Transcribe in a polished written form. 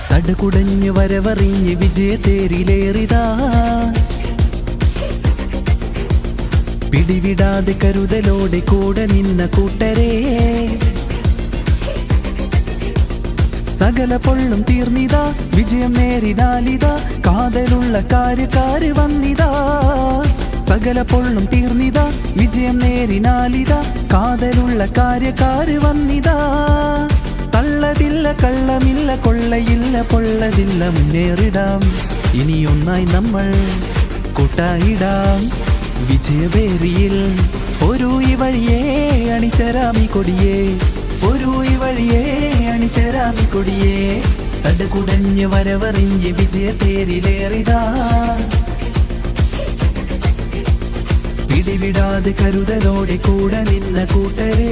സടകുടഞ്ഞു വരവറിഞ്ഞ് വിജയത്തേരിലേറിതാ പിടിവിടാതെ കരുതലോടെ കൂടെ നിന്ന കൂട്ടരെ സകല പൊള്ളും തീർന്നിതാ വിജയം നേരിടാലിതാ കാതലുള്ള കാര്യക്കാര് വന്നിതാ സകല പൊള്ളും തീർന്നിതാ വിജയം നേരിനാലിതാ കാതലുള്ള കാര്യക്കാര് വന്നിതാ തള്ളതില്ല കള്ളമില്ല കൊള്ളയില്ല പൊള്ളതില്ല മുന്നേറിടാം ഇനിയൊന്നായി നമ്മൾ കൂട്ടായിടാം വിജയവേറിയിൽ ഒരു ഈ വഴിയേ അണിചരാമി കൊടിയേ ഒരു ഈ വഴിയേ അണിചരാമി കൊടിയേ സടകുടഞ്ഞ് വരവറിഞ്ഞ് വിജയത്തേരിലേറിതാ പിടിവിടാതെ കരുതലോടെ കൂടെ നിന്ന കൂട്ടരെ